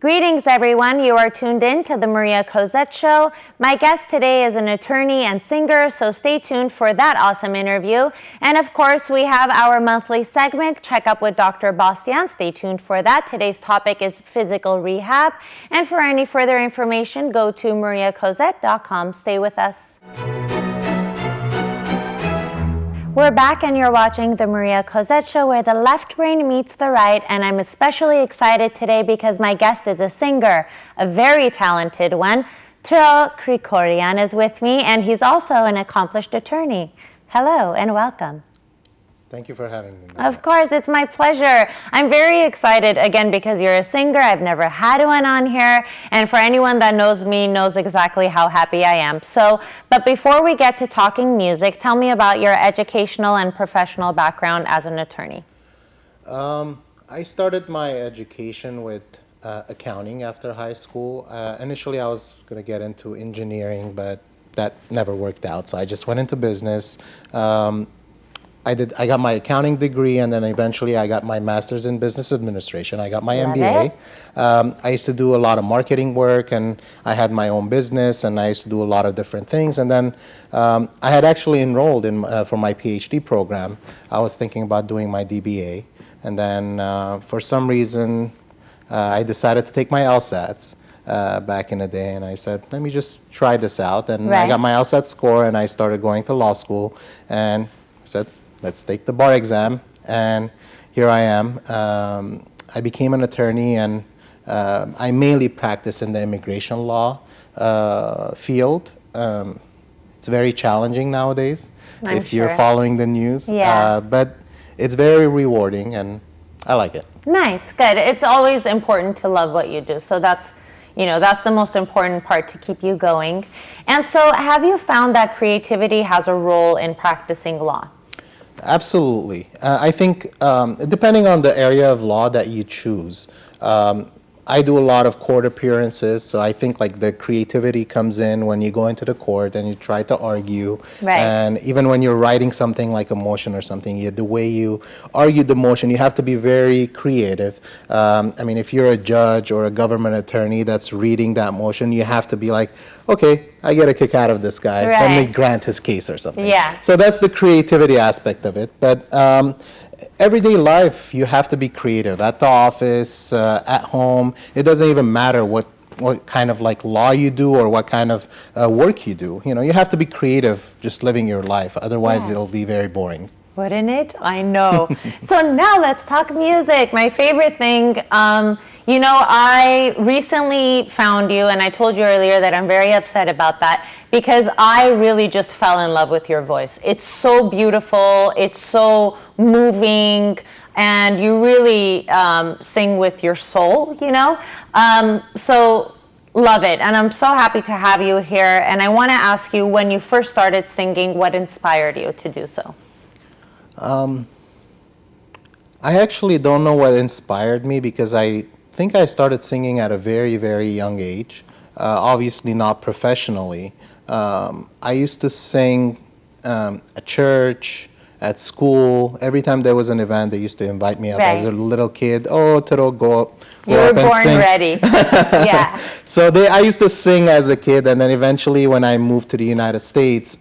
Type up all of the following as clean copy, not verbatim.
Greetings, everyone. You are tuned in to the Maria Cozette Show. My guest today is an attorney and singer, so stay tuned for that awesome interview. And of course, we have our monthly segment, Checkup with Dr. Bastian. Stay tuned for that. Today's topic is physical rehab. And for any further information, go to mariacozette.com. Stay with us. We're back and you're watching the Maria Cozette Show, where the left brain meets the right, and I'm especially excited today because my guest is a singer, a very talented one. Tro Krikorian is with me, and he's also an accomplished attorney. Hello and welcome. Thank you for having me. Of course, it's my pleasure. I'm very excited, again, because you're a singer. I've never had one on here. And for anyone that knows me, knows exactly how happy I am. But before we get to talking music, tell me about your educational and professional background as an attorney. I started my education with accounting after high school. Initially, I was going to get into engineering, but that never worked out. So I just went into business. I got my accounting degree, and then eventually I got my master's in business administration. I got my MBA. I used to do a lot of marketing work, and I had my own business, and I used to do a lot of different things. And then I had actually enrolled in for my PhD program. I was thinking about doing my DBA, and then for some reason I decided to take my LSATs. Back in the day, and I said, let me just try this out. And I got my LSAT score, and I started going to law school, and I said, let's take the bar exam, and here I am. I became an attorney, and I mainly practice in the immigration law field. It's very challenging nowadays if you're following the news, but it's very rewarding, and I like it. Nice, good. It's always important to love what you do, so that's the most important part to keep you going. And so have you found that creativity has a role in practicing law? Absolutely. I think depending on the area of law that you choose, I do a lot of court appearances, so I think like the creativity comes in when you go into the court and you try to argue. And even when you're writing something like a motion or something, the way you argue the motion, you have to be very creative. I mean, if you're a judge or a government attorney that's reading that motion, you have to be like, okay, I get a kick out of this guy. Let me grant his case or something. So that's the creativity aspect of it. But everyday life, you have to be creative. At the office, at home, it doesn't even matter what kind of like law you do or what kind of work you do. You have to be creative just living your life. Otherwise, it'll be very boring. Wouldn't it? I know. So now let's talk music. My favorite thing. I recently found you, and I told you earlier that I'm very upset about that because I really just fell in love with your voice. It's so beautiful. It's so moving, and you really sing with your soul, So love it. And I'm so happy to have you here. And I want to ask you, when you first started singing, what inspired you to do so? I actually don't know what inspired me because I think I started singing at a very, very young age, obviously not professionally. I used to sing at church, at school. Every time there was an event, they used to invite me up as a little kid. Oh, Toro, go up you were born ready. So I used to sing as a kid, and then eventually when I moved to the United States,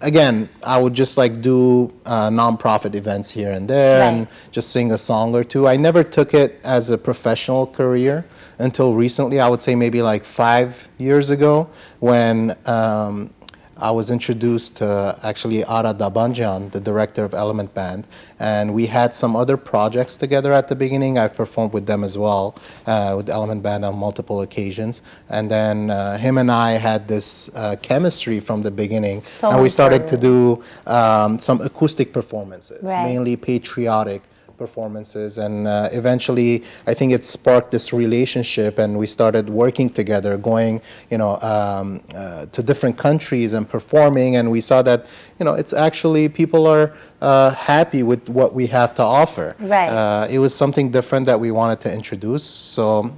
again, I would just like do nonprofit events here and there and just sing a song or two. I never took it as a professional career until recently. I would say maybe like 5 years ago when I was introduced to actually Ara Dabanjan, the director of Element Band, and we had some other projects together at the beginning. I've performed with them as well, with Element Band on multiple occasions. And then him and I had this chemistry from the beginning, and we started to do some acoustic performances, mainly patriotic performances, and eventually I think it sparked this relationship, and we started working together, going to different countries and performing, and we saw that it's actually people are happy with what we have to offer. It was something different that we wanted to introduce. So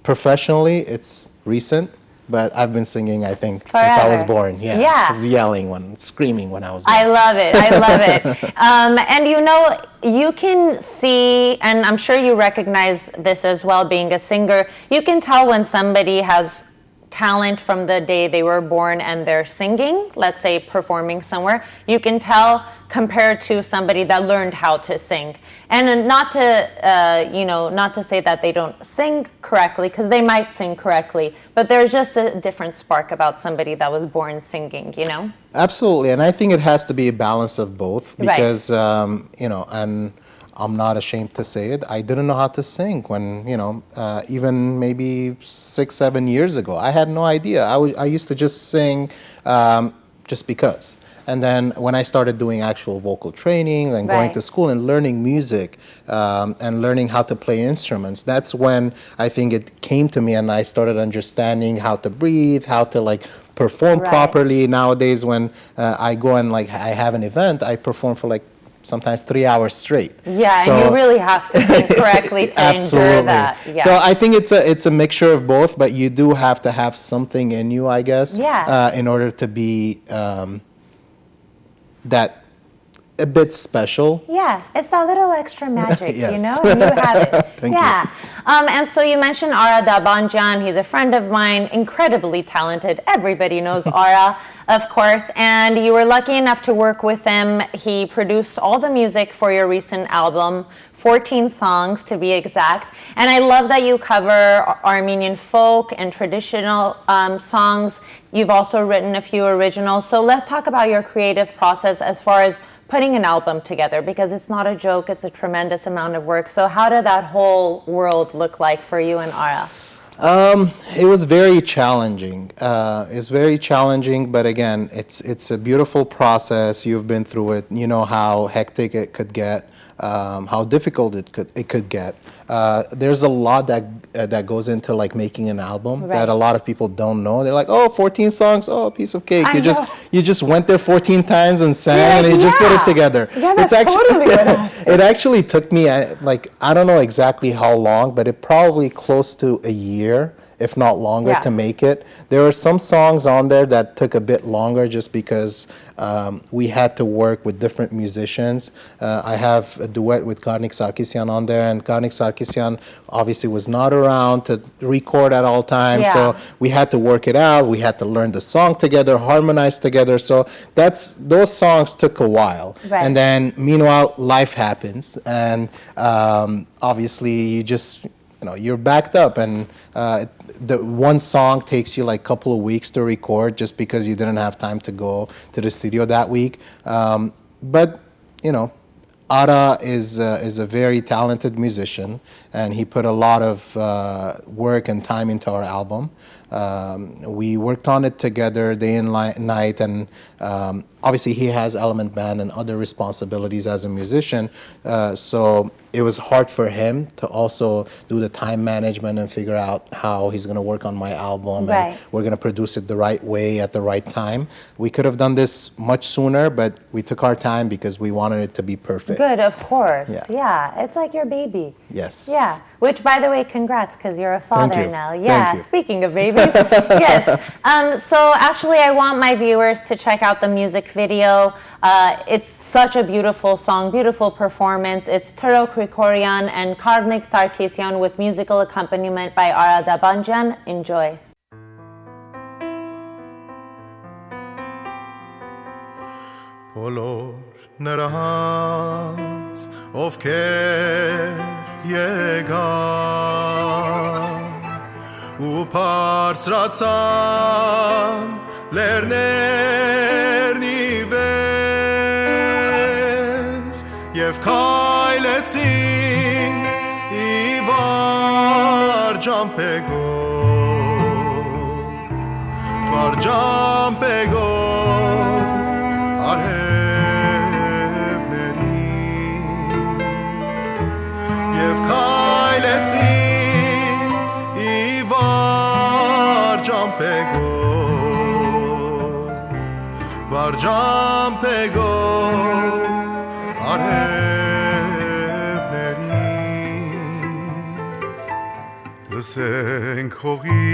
professionally, it's recent. but I've been singing, I think, since I was Forever. born. Yeah. Yeah. I was yelling, screaming when I was born. I love it. I love it. And you know, you can see, and I'm sure you recognize this as well, being a singer, you can tell when somebody has talent from the day they were born and they're singing, let's say performing somewhere. You can tell compared to somebody that learned how to sing. And not to, not to say that they don't sing correctly, because they might sing correctly, but there's just a different spark about somebody that was born singing, you know? Absolutely, and I think it has to be a balance of both Right. because, and I'm not ashamed to say it, I didn't know how to sing when, even maybe 6, 7 years ago. I had no idea. I used to just sing just because. And then when I started doing actual vocal training and going Right. to school and learning music and learning how to play instruments, that's when I think it came to me and I started understanding how to breathe, how to like perform Right. properly. Nowadays, when I go and like I have an event, I perform for like sometimes 3 hours straight. Yeah, So- and you really have to sing correctly to endure that. Yeah. So I think it's a mixture of both, but you do have to have something in you, I guess, Yeah. in order to be that a bit special. Yeah, it's that little extra magic, Yes. you know, and you have it. Thank you. Yeah. And so you mentioned Ara Dabanjan. He's a friend of mine, incredibly talented. Everybody knows Ara, of course. And you were lucky enough to work with him. He produced all the music for your recent album, 14 songs to be exact. And I love that you cover Armenian folk and traditional songs. You've also written a few originals. So let's talk about your creative process as far as putting an album together, because it's not a joke, it's a tremendous amount of work. So how did that whole world look like for you and Ara? It was very challenging. It's very challenging, but again, it's a beautiful process. You've been through it. You know how hectic it could get, how difficult it could get. There's a lot that goes into like making an album Right. that a lot of people don't know. They're like, oh, 14 songs, oh, a piece of cake. I You just went there 14 times and sang, You're and like, you just put yeah. it together. Yeah, that's It's actually, totally what happened. It actually took me like I don't know exactly how long, but it probably close to a year, if not longer, Yeah. to make it. There were some songs on there that took a bit longer just because we had to work with different musicians. I have a duet with Karnik Sarkisyan on there, and Karnik Sarkisyan obviously was not around to record at all times, Yeah. so we had to work it out. We had to learn the song together, harmonize together. So those songs took a while. Right. And then meanwhile, life happens, and obviously you're backed up, and the one song takes you like a couple of weeks to record just because you didn't have time to go to the studio that week. But Ara is a very talented musician, and he put a lot of work and time into our album. We worked on it together day and night, and obviously he has Element Band and other responsibilities as a musician, so it was hard for him to also do the time management and figure out how he's going to work on my album, Right. and we're going to produce it the right way at the right time. We could have done this much sooner, but we took our time because we wanted it to be perfect. Good, of course. Yeah. Yeah, it's like your baby. Yes. Yeah, which, by the way, congrats, because you're a father you. now. Thank Yeah, you. speaking of babies. Yes. So actually, I want my viewers to check out the music video. It's such a beautiful song, beautiful performance. It's Tro Krikorian and Karnik Sarkisyan with musical accompaniment by Ara Dabanjan. Enjoy. բոլոր նրանց, ովքեր եկան ու բարձրացան լեռներն ի վեր և քայլեցին ի վար ջամփեգով Եվ քայլեցին ի վար ջամփեգով արևներին լսենք հողի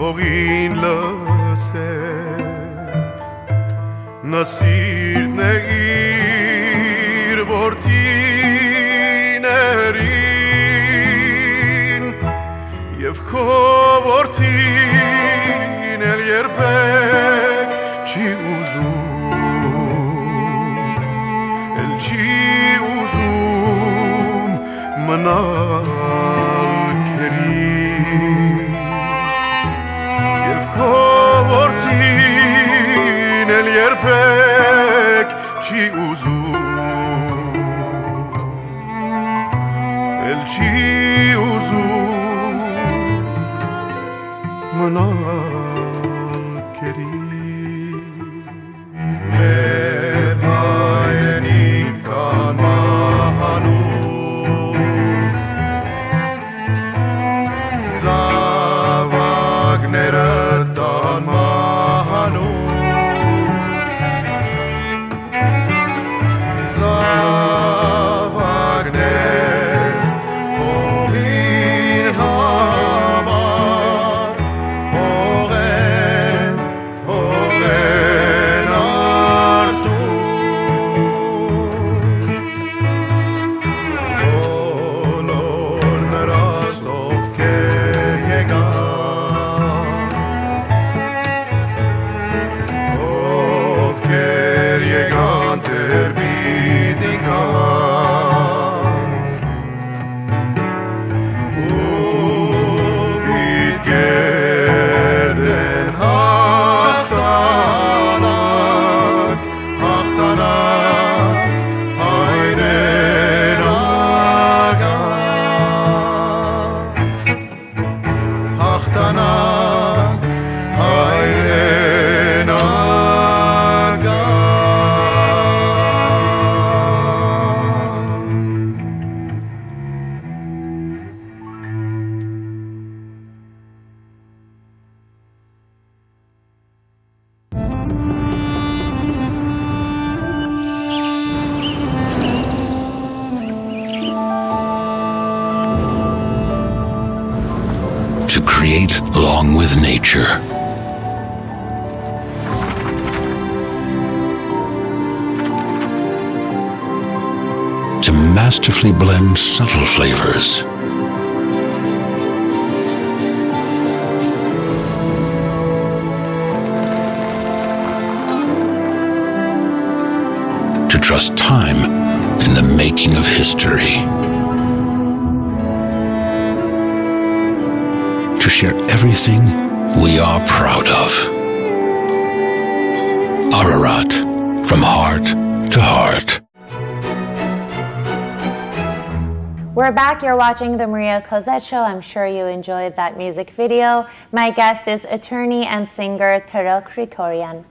hogin lase nasir neir vortinerin yev kovortin el yerbek chi uzum manal keri yev kovortin el yerbek chi uzum manal keri mer hayni kan mahanu zavagnera dan mahanu zavagner hogin hamar hogen artu olor nerasov keryegan terbidikan bitgerden hachtanak hayren aga hachtanak hayren aga. To create along with nature. To masterfully blend subtle flavors. To trust time in the making of history. To share everything we are proud of. Ararat, from heart to heart. We're back. You're watching the Maria Cozette Show. I'm sure you enjoyed that music video. My guest is attorney and singer Tro Krikorian.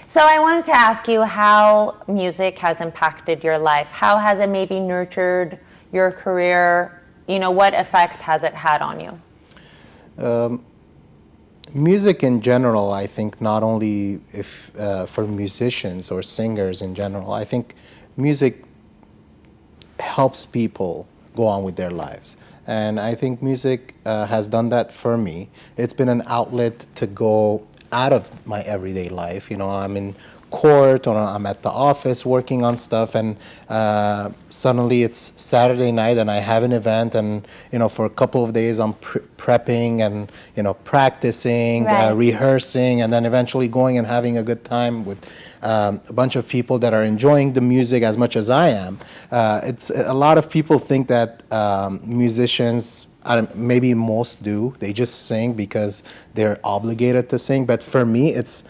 So I wanted to ask you how music has impacted your life. How has it maybe nurtured your career? You know, what effect has it had on you? Music in general, I think, not only if for musicians or singers in general, I think music helps people go on with their lives. And I think music has done that for me. It's been an outlet to go out of my everyday life. You know, I'm in court or I'm at the office working on stuff, and suddenly it's Saturday night and I have an event, and you know, for a couple of days I'm prepping and you know, practicing, rehearsing, and then eventually going and having a good time with a bunch of people that are enjoying the music as much as I am. It's a lot of people think that musicians, maybe most do, they just sing because they're obligated to sing, but for me it's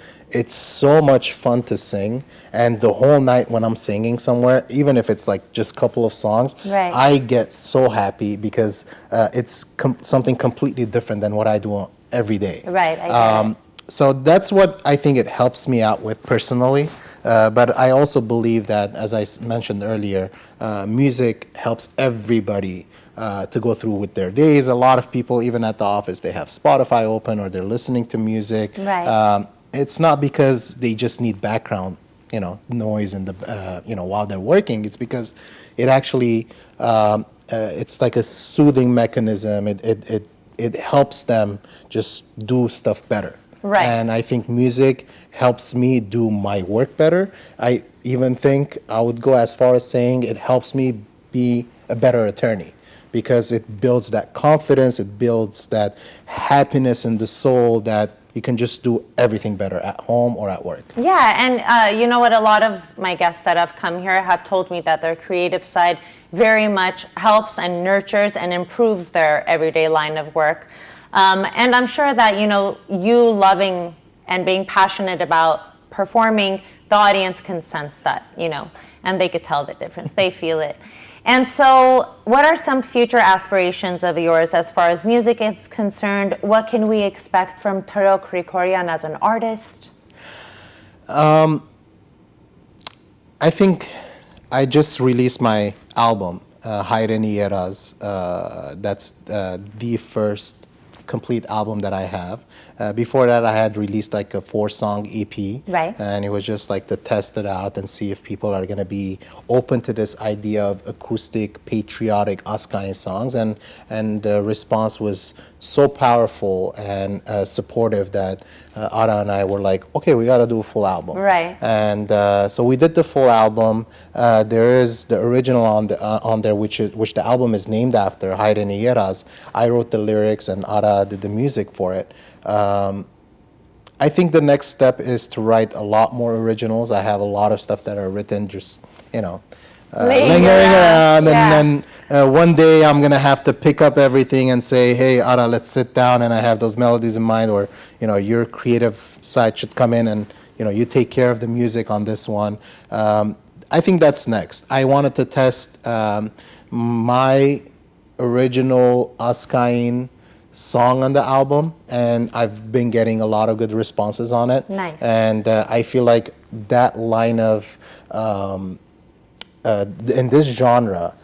so much fun to sing, and the whole night when I'm singing somewhere, even if it's like just a couple of songs, I get so happy because it's something completely different than what I do every day. Right, I get it. So that's what I think it helps me out with personally, but I also believe that, as I mentioned earlier, music helps everybody to go through with their days. A lot of people, even at the office, they have Spotify open or they're listening to music. Right. It's not because they just need background, you know, noise in the, you know, while they're working. It's because it actually, it's like a soothing mechanism. It it helps them just do stuff better. Right. And I think music helps me do my work better. I even think I would go as far as saying it helps me be a better attorney because it builds that confidence, it builds that happiness in the soul that you can just do everything better at home or at work. Yeah, and you know what? A lot of my guests that have come here have told me that their creative side very much helps and nurtures and improves their everyday line of work. And I'm sure that, you know, you loving and being passionate about performing, the audience can sense that, you know, and they could tell the difference. They feel it. And so what are some future aspirations of yours as far as music is concerned? What can we expect from Tro Krikorian as an artist? I think I just released my album, Hayreni Yeraz. That's the first complete album that I have. Before that, I had released like a 4-song EP. Right. And it was just like to test it out and see if people are going to be open to this idea of acoustic, patriotic Askayan songs. And the response was so powerful and supportive that Ara and I were like, okay, we got to do a full album. Right. And so we did the full album. There is the original on there, which the album is named after, Hayreni Yeraz. I wrote the lyrics and Ara did the music for it. I think the next step is to write a lot more originals. I have a lot of stuff that are written just, you know, lingering around. Yeah. And then one day I'm going to have to pick up everything and say, hey, Ara, let's sit down. And I have those melodies in mind, or, you know, your creative side should come in and, you know, you take care of the music on this one. I think that's next. I wanted to test my original Askain song on the album, and I've been getting a lot of good responses on it. Nice. And I feel like that line of in this genre,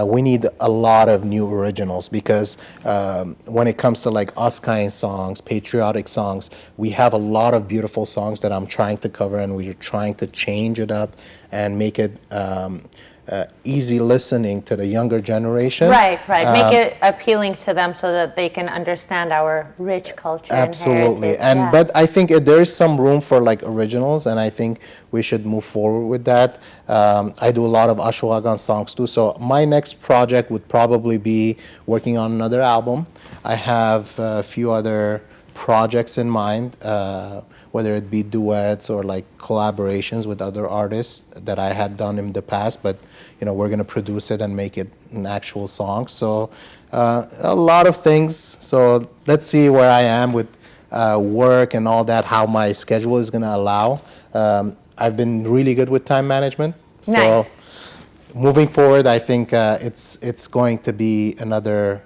we need a lot of new originals because when it comes to like Askain songs, patriotic songs, we have a lot of beautiful songs that I'm trying to cover, and we're trying to change it up and make it easy listening to the younger generation. Right. Make it appealing to them so that they can understand our rich culture. Absolutely. And heritage. But I think there is some room for like originals, and I think we should move forward with that. I do a lot of Ashwagandha songs too, so my next project would probably be working on another album. I have a few other projects in mind, whether it be duets or like collaborations with other artists that I had done in the past, but you know, we're going to produce it and make it an actual song. So a lot of things. So let's see where I am with work and all that, how my schedule is going to allow. I've been really good with time management. So Nice. moving forward, I think it's going to be another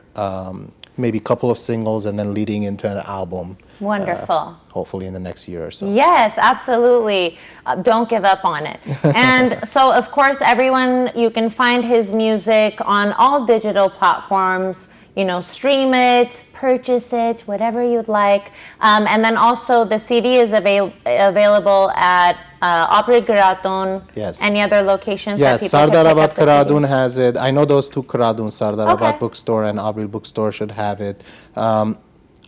maybe couple of singles and then leading into an album. Wonderful. Hopefully in the next year or so. Yes, absolutely. Don't give up on it. And so, of course, everyone, you can find his music on all digital platforms. You know, stream it, purchase it, whatever you'd like. And then also the CD is available at Opry Gratun. Yes. Any other locations Yes, that people can pick Sardarabad up the CD? Karadun has it. I know those two Karadun, Sardarabad Okay. Bookstore and Abril Bookstore should have it.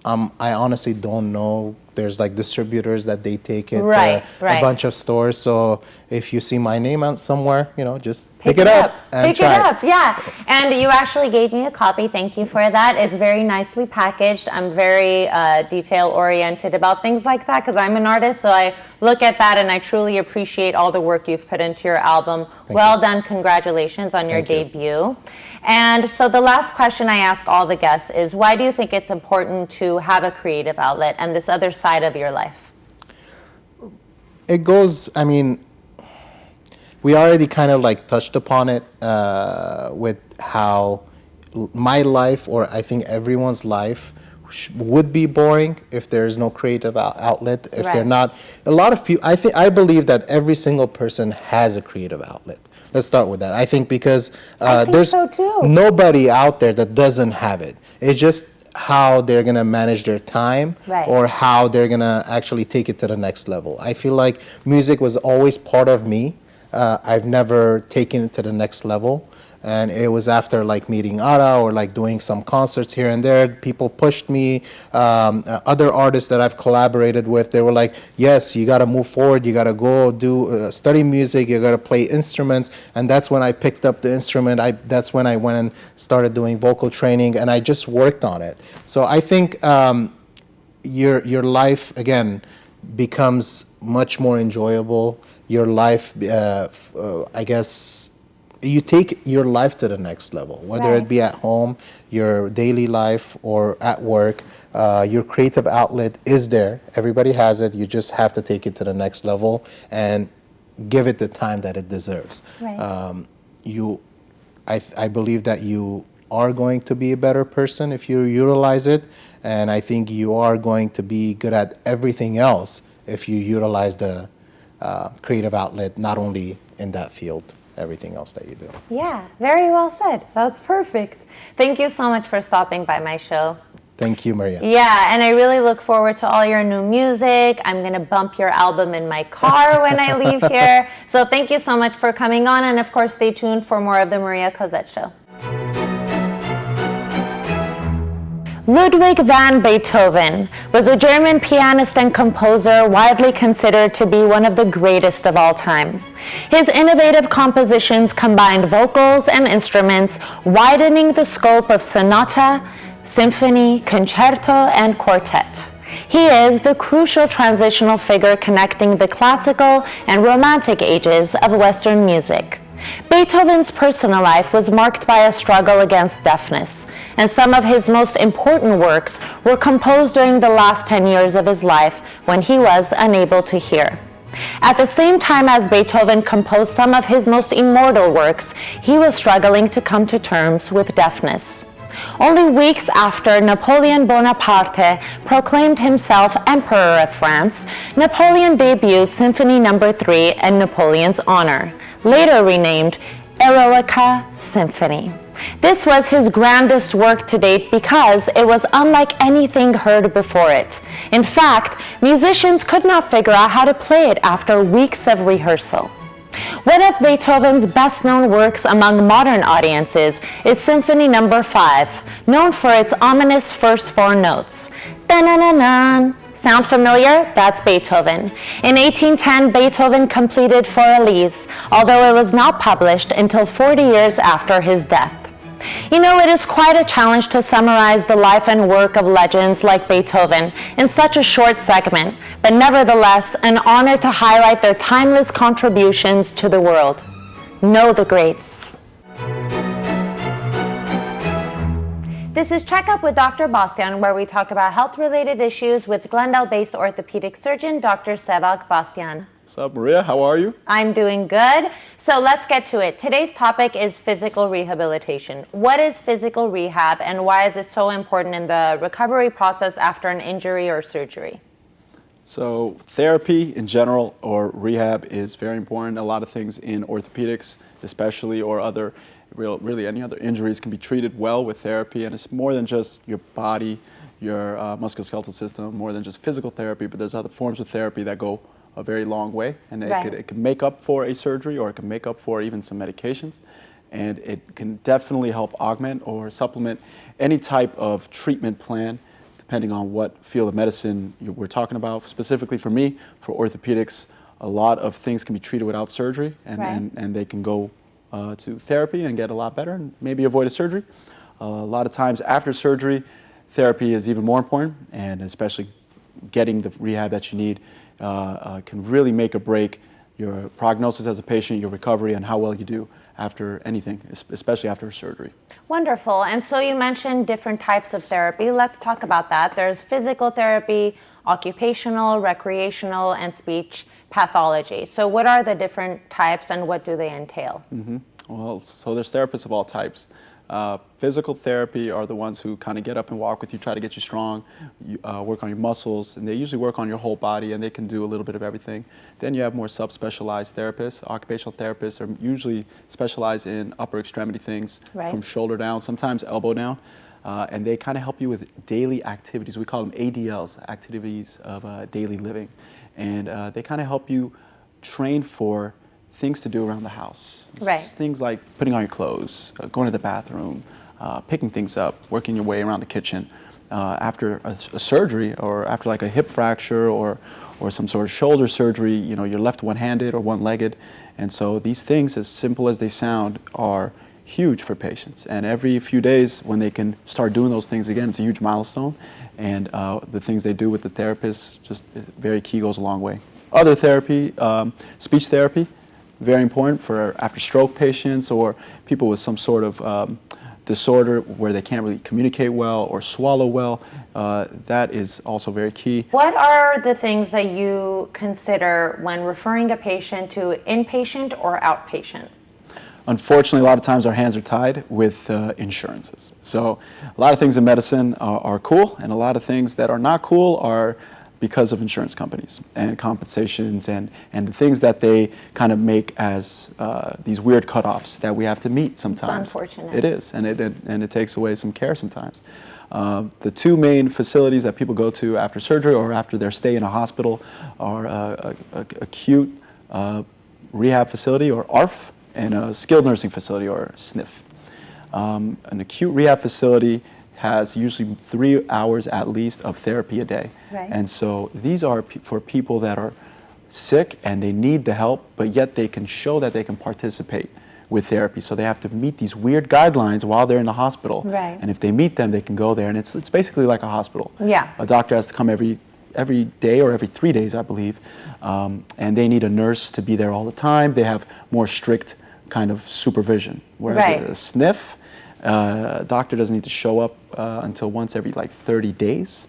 I honestly don't know. There's like distributors that they take it Right, to right. a bunch of stores. So if you see my name out somewhere, you know, just pick it up and Pick try it up, yeah. And you actually gave me a copy. Thank you for that. It's very nicely packaged. I'm very detail-oriented about things like that because I'm an artist. So I look at that and I truly appreciate all the work you've put into your album. Well done. Congratulations on your Thank you. debut. And so the last question I ask all the guests is, why do you think it's important to have a creative outlet and this other side of your life? It goes, I mean, we already kind of like touched upon it with how my life, or I think everyone's life, would be boring if there's no creative outlet. If they're Right. not, a lot of people, I believe that every single person has a creative outlet. Let's start with that. I think because I think there's so too. nobody out there that doesn't have it. It's just how they're going to manage their time, Right. or how they're going to actually take it to the next level. I feel like music was always part of me. I've never taken it to the next level. And it was after like meeting Ara or like doing some concerts here and there. People pushed me. Other artists that I've collaborated with, they were like, "Yes, you got to move forward. You got to go do study music. You got to play instruments." And that's when I picked up the instrument. That's when I went and started doing vocal training, and I just worked on it. So I think your life again becomes much more enjoyable. Your life, I guess, you take your life to the next level, whether Right. it be at home, your daily life, or at work. Your creative outlet is there. Everybody has it. You just have to take it to the next level and give it the time that it deserves. Right. I believe that you are going to be a better person if you utilize it, and I think you are going to be good at everything else if you utilize the creative outlet, not only in that field, everything else that you do. Yeah, very well said. That's perfect. Thank you so much for stopping by my show. Thank you, Maria. Yeah, and I really look forward to all your new music. I'm going to bump your album in my car when I leave here. So thank you so much for coming on, and of course, stay tuned for more of the Maria Cozette Show. Ludwig van Beethoven was a German pianist and composer widely considered to be one of the greatest of all time. His innovative compositions combined vocals and instruments, widening the scope of sonata, symphony, concerto, and quartet. He is the crucial transitional figure connecting the classical and romantic ages of Western music. Beethoven's personal life was marked by a struggle against deafness, and some of his most important works were composed during the last 10 years of his life when he was unable to hear. At the same time as Beethoven composed some of his most immortal works, he was struggling to come to terms with deafness. Only weeks after Napoleon Bonaparte proclaimed himself Emperor of France, Napoleon debuted Symphony No. 3 in Napoleon's honor, later renamed Eroica Symphony. This was his grandest work to date because it was unlike anything heard before it. In fact, musicians could not figure out how to play it after weeks of rehearsal. One of Beethoven's best-known works among modern audiences is Symphony No. 5, known for its ominous first four notes. Da-na-na-na. Sound familiar? That's Beethoven. In 1810, Beethoven completed Four Elise, although it was not published until 40 years after his death. You know, it is quite a challenge to summarize the life and work of legends like Beethoven in such a short segment, but nevertheless, an honor to highlight their timeless contributions to the world. Know the greats. This is Checkup with Dr. Bastian, where we talk about health-related issues with Glendale-based orthopedic surgeon Dr. Sevak Bastian. What's up, Maria? How are you? I'm doing good. So let's get to it. Today's topic is physical rehabilitation. What is physical rehab, and why is it so important in the recovery process after an injury or surgery? So therapy in general or rehab is very important. A lot of things in orthopedics especially, or other really any other injuries, can be treated well with therapy, and it's more than just your body, your musculoskeletal system, more than just physical therapy, but there's other forms of therapy that go a very long way, and it can make up for a surgery, or it can make up for even some medications, and it can definitely help augment or supplement any type of treatment plan depending on what field of medicine we're talking about. Specifically for me, for orthopedics, a lot of things can be treated without surgery, and they can go to therapy and get a lot better and maybe avoid a surgery. A lot of times after surgery, therapy is even more important, and especially getting the rehab that you need can really make or break your prognosis as a patient, your recovery, and how well you do after anything, especially after surgery. Wonderful. And so you mentioned different types of therapy. Let's talk about that. There's physical therapy, occupational, recreational, and speech pathology. So what are the different types, and what do they entail? Well, so there's therapists of all types. Physical therapy are the ones who kind of get up and walk with you, try to get you strong, work on your muscles, and they usually work on your whole body, and they can do a little bit of everything. Then you have more subspecialized therapists. Occupational therapists are usually specialized in upper extremity things, from shoulder down, sometimes elbow down, and they kind of help you with daily activities. We call them ADLs, activities of daily living, and they kind of help you train for things to do around the house. Right. Things like putting on your clothes, going to the bathroom, picking things up, working your way around the kitchen. After a surgery, or after like a hip fracture or some sort of shoulder surgery, you know, you're left one-handed or one-legged. And so these things, as simple as they sound, are huge for patients. And every few days when they can start doing those things again, it's a huge milestone. And the things they do with the therapist, just very key, goes a long way. Other therapy, speech therapy, very important for after stroke patients or people with some sort of disorder where they can't really communicate well or swallow well. That is also very key. What are the things that you consider when referring a patient to inpatient or outpatient? Unfortunately, a lot of times our hands are tied with insurances. So a lot of things in medicine are cool, and a lot of things that are not cool are because of insurance companies and compensations and the things that they kind of make as these weird cutoffs that we have to meet sometimes. It's unfortunate. It is, and it takes away some care sometimes. The two main facilities that people go to after surgery or after their stay in a hospital are acute rehab facility, or ARF, and a skilled nursing facility, or SNF. An acute rehab facility has usually 3 hours at least of therapy a day. Right. And so these are for people that are sick and they need the help, but yet they can show that they can participate with therapy. So they have to meet these weird guidelines while they're in the hospital. Right. And if they meet them, they can go there. And it's basically like a hospital. Yeah. A doctor has to come every day or every 3 days, I believe. And they need a nurse to be there all the time. They have more strict kind of supervision. Whereas Right. a SNF, a doctor doesn't need to show up until once every like 30 days.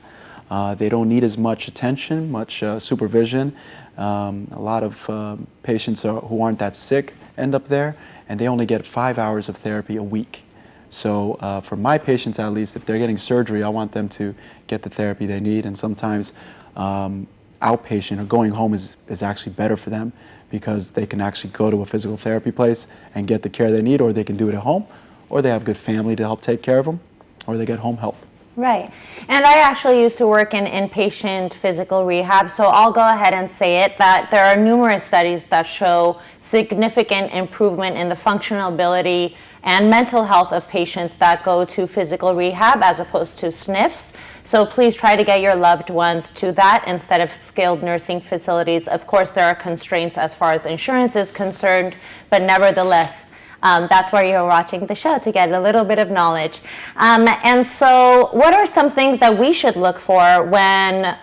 They don't need as much attention, much supervision. A lot of patients who aren't that sick end up there, and they only get 5 hours of therapy a week. So for my patients, at least, if they're getting surgery, I want them to get the therapy they need. And sometimes outpatient or going home is actually better for them, because they can actually go to a physical therapy place and get the care they need, or they can do it at home, or they have good family to help take care of them, or they get home help. Right. And I actually used to work in inpatient physical rehab, so I'll go ahead and say it that there are numerous studies that show significant improvement in the functional ability and mental health of patients that go to physical rehab as opposed to SNFs. So please try to get your loved ones to that instead of skilled nursing facilities. Of course, there are constraints as far as insurance is concerned, but nevertheless, that's why you're watching the show, to get a little bit of knowledge. And so what are some things that we should look for when,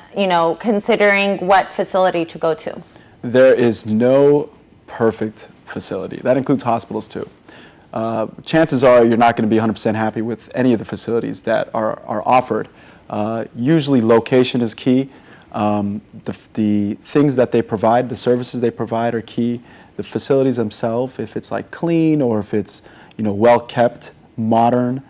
considering what facility to go to? There is no perfect facility. That includes hospitals too. Chances are you're not going to be 100% happy with any of the facilities that are offered. Usually location is key. The things that they provide, the services they provide are key. The facilities themselves, if it's like clean or if it's well kept, modern,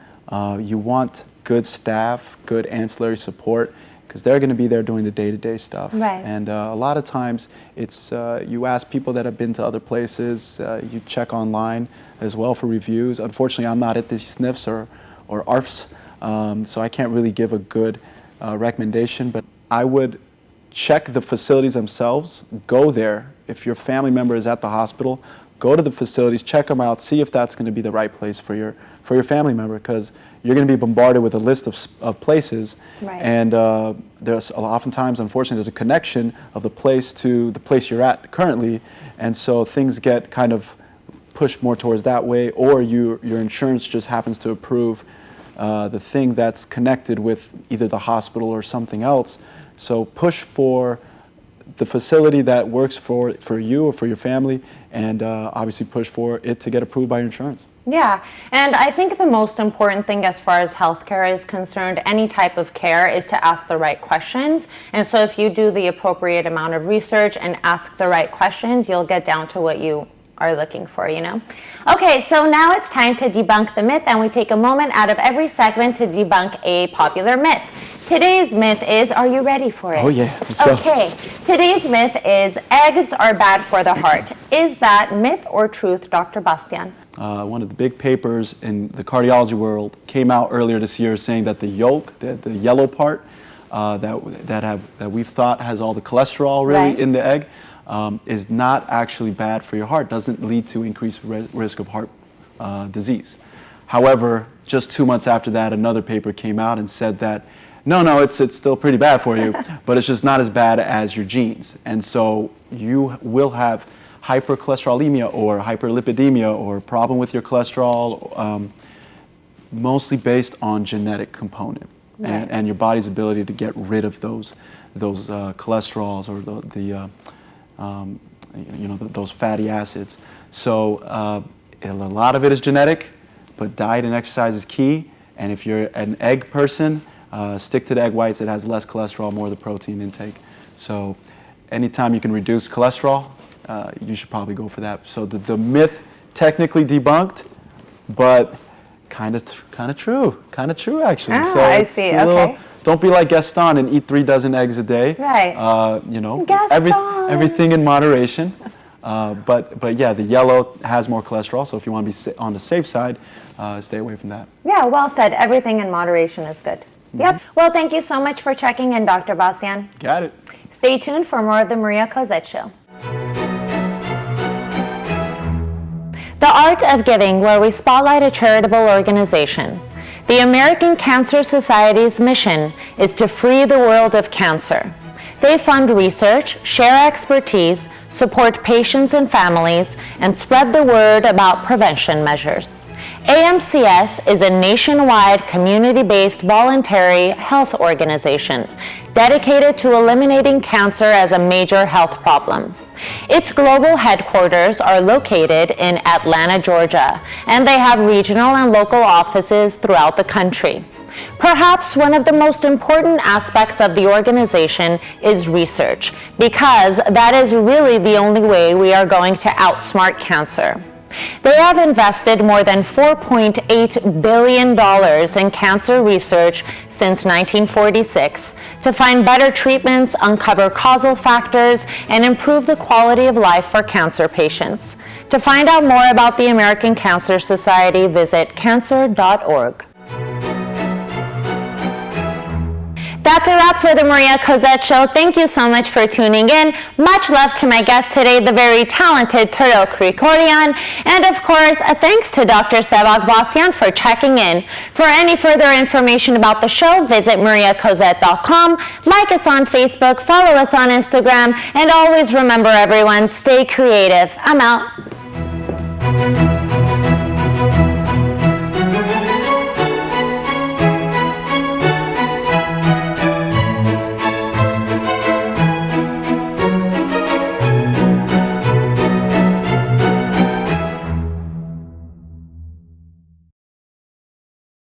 you want good staff, good ancillary support, because they're going to be there doing the day-to-day stuff. Right. And a lot of times it's you ask people that have been to other places, you check online as well for reviews. Unfortunately, I'm not at these SNFs or ARFs, so I can't really give a good recommendation, but I would check the facilities themselves, go there. If your family member is at the hospital, go to the facilities, check them out, see if that's going to be the right place for your family member, because you're going to be bombarded with a list of places, right. And there's oftentimes, unfortunately, there's a connection of the place to the place you're at currently, and so things get kind of pushed more towards that way, or your insurance just happens to approve the thing that's connected with either the hospital or something else. So push for the facility that works for you or for your family, and obviously push for it to get approved by your insurance. Yeah, and I think the most important thing as far as healthcare is concerned, any type of care, is to ask the right questions. And so if you do the appropriate amount of research and ask the right questions, you'll get down to what you are looking for, Okay, so now it's time to debunk the myth, and we take a moment out of every segment to debunk a popular myth. Today's myth is, are you ready for it? Oh yeah, let's go. Okay, today's myth is eggs are bad for the heart. Is that myth or truth, Dr. Bastian? One of the big papers in the cardiology world came out earlier this year saying that the yolk, the yellow part, that we've thought has all the cholesterol really Right. in the egg, is not actually bad for your heart, doesn't lead to increased risk of heart disease. However, just 2 months after that, another paper came out and said that, no, it's still pretty bad for you, but it's just not as bad as your genes. And so you will have hypercholesterolemia or hyperlipidemia or problem with your cholesterol, mostly based on genetic component and your body's ability to get rid of those cholesterols or those fatty acids. So a lot of it is genetic, but diet and exercise is key. And if you're an egg person, stick to the egg whites. It has less cholesterol, more of the protein intake. So anytime you can reduce cholesterol, you should probably go for that. So the myth technically debunked, but kind of true actually. So I see. Okay. Don't be like Gaston and eat 3 dozen eggs a day. Right. Everything in moderation. But yeah, the yellow has more cholesterol. So if you want to be on the safe side, stay away from that. Yeah, well said. Everything in moderation is good. Yep. Well, thank you so much for checking in, Dr. Bastian. Got it. Stay tuned for more of the Maria Cozette Show. The Art of Giving, where we spotlight a charitable organization. The American Cancer Society's mission is to free the world of cancer. They fund research, share expertise, support patients and families, and spread the word about prevention measures. AMCS is a nationwide community-based voluntary health organization dedicated to eliminating cancer as a major health problem. Its global headquarters are located in Atlanta, Georgia, and they have regional and local offices throughout the country. Perhaps one of the most important aspects of the organization is research, because that is really the only way we are going to outsmart cancer. They have invested more than $4.8 billion in cancer research since 1946 to find better treatments, uncover causal factors, and improve the quality of life for cancer patients. To find out more about the American Cancer Society, visit cancer.org. That's a wrap for the Maria Cozette Show. Thank you so much for tuning in. Much love to my guest today, the very talented Torill Krekorian. And of course, a thanks to Dr. Sebag Bastian for checking in. For any further information about the show, visit mariacozette.com, like us on Facebook, follow us on Instagram, and always remember everyone, stay creative. I'm out.